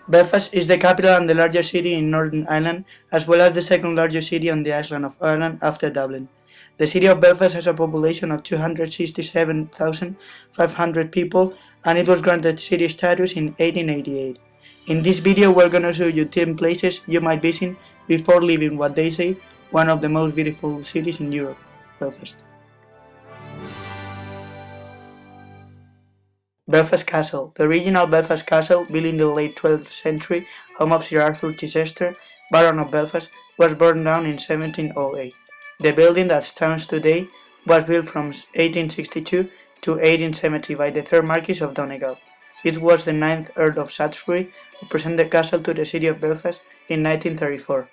Belfast is the capital and the largest city in Northern Ireland, as well as the second largest city on the island of Ireland after Dublin. The city of Belfast has a population of 267,500 people, and it was granted city status in 1888. In this video we're gonna show you 10 places you might visit before leaving what they say one of the most beautiful cities in Europe, Belfast. Belfast Castle. The original Belfast Castle, built in the late 12th century, home of Sir Arthur Chichester, Baron of Belfast, was burned down in 1708. The building that stands today was built from 1862 to 1870 by the 3rd Marquis of Donegal. It was the 9th Earl of Shaftesbury who presented the castle to the city of Belfast in 1934.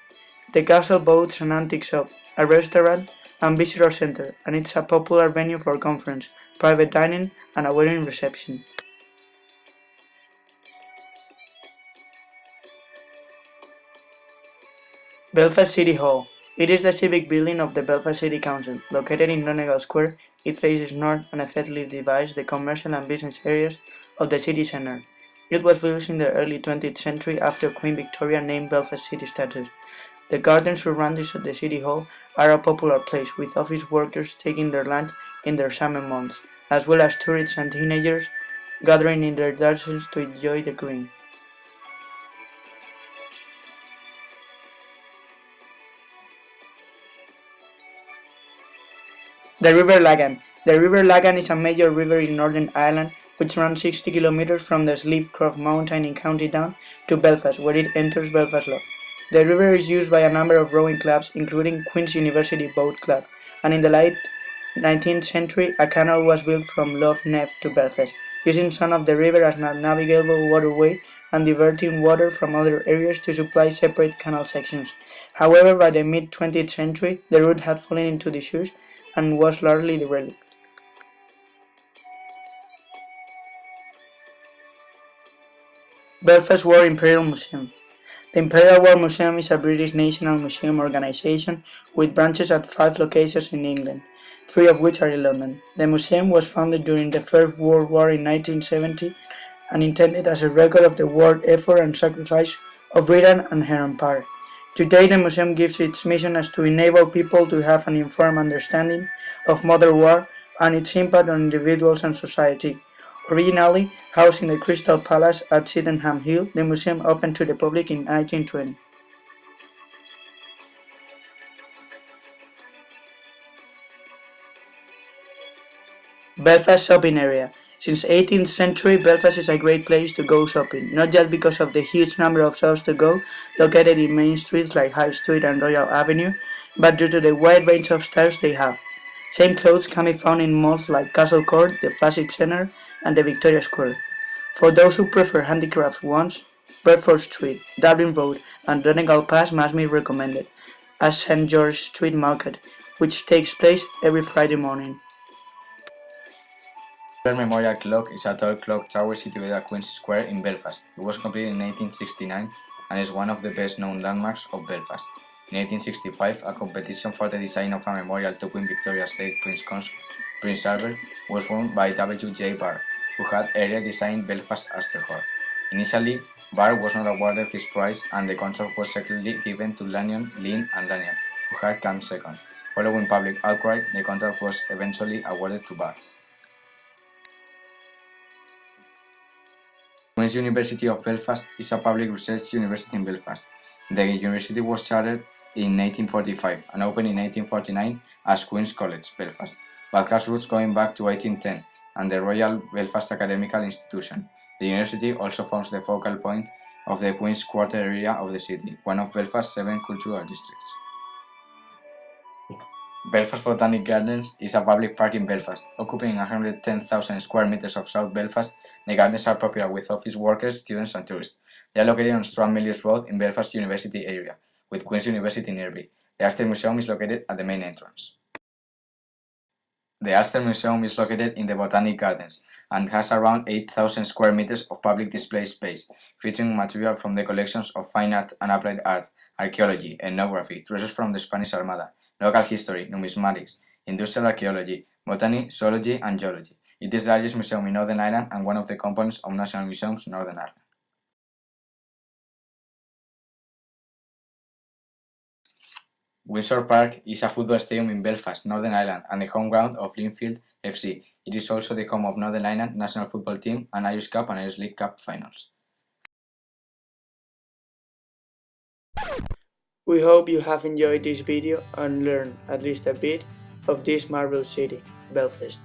The castle boasts an antique shop, a restaurant, and visitor center, and it's a popular venue for conference, private dining, and a wedding reception. Belfast City Hall. It is the civic building of the Belfast City Council. Located in Donegal Square, it faces north and effectively divides the commercial and business areas of the city centre. It was built in the early 20th century after Queen Victoria named Belfast City status. The gardens surrounding the City Hall are a popular place, with office workers taking their lunch in their summer months, as well as tourists and teenagers gathering in their gardens to enjoy the green. The River Lagan. The River Lagan is a major river in Northern Ireland which runs 60 kilometers from the Slieve Mountain in County Down to Belfast, where it enters Belfast Lough. The river is used by a number of rowing clubs, including Queen's University Boat Club, and in the late 19th century a canal was built from Lough Neagh to Belfast, using some of the river as a navigable waterway and diverting water from other areas to supply separate canal sections. However, by the mid-20th century, the route had fallen into disuse and was largely derelict. Belfast War Imperial Museum. The Imperial War Museum is a British national museum organisation with branches at 5 locations in England, 3 of which are in London. The museum was founded during the First World War in 1970 and intended as a record of the war effort and sacrifice of Britain and her empire. Today, the museum gives its mission as to enable people to have an informed understanding of modern war and its impact on individuals and society. Originally housed in the Crystal Palace at Sydenham Hill, the museum opened to the public in 1920. Belfast Shopping Area. Since 18th century, Belfast is a great place to go shopping, not just because of the huge number of shops to go located in main streets like High Street and Royal Avenue, but due to the wide range of styles they have. Same clothes can be found in malls like Castle Court, the Classic Centre, and the Victoria Square. For those who prefer handicraft ones, Bedford Street, Dublin Road, and Donegal Pass must be recommended, as St George Street Market, which takes place every Friday morning. Memorial Clock is a tall clock tower situated at Queen's Square in Belfast. It was completed in 1869 and is one of the best-known landmarks of Belfast. In 1865, a competition for the design of a memorial to Queen Victoria's late Prince Consort, Prince Albert, was won by W. J. Barr, who had earlier designed Belfast Astor Hall. Initially, Barr was not awarded his prize, and the consort was secretly given to Lanyon, Lynn, and Lanyon, who had come second. Following public outcry, the contract was eventually awarded to Barr. Queen's University of Belfast is a public research university in Belfast. The university was chartered in 1845 and opened in 1849 as Queen's College, Belfast, but has roots going back to 1810 and the Royal Belfast Academical Institution. The university also forms the focal point of the Queen's Quarter area of the city, one of Belfast's 7 cultural districts. Belfast Botanic Gardens is a public park in Belfast, occupying 110,000 square meters of South Belfast. The gardens are popular with office workers, students, and tourists. They are located on Stranmilliers Road in Belfast University area, with Queen's University nearby. The Ulster Museum is located at the main entrance. The Ulster Museum is located in the Botanic Gardens and has around 8,000 square meters of public display space, featuring material from the collections of fine art and applied art, archaeology, ethnography, treasures from the Spanish Armada, local history, numismatics, industrial archaeology, botany, zoology, and geology. It is the largest museum in Northern Ireland and one of the components of National Museums Northern Ireland. Windsor Park is a football stadium in Belfast, Northern Ireland, and the home ground of Linfield FC. It is also the home of Northern Ireland national football team and Irish Cup and Irish League Cup finals. We hope you have enjoyed this video and learned at least a bit of this marvelous city, Belfast.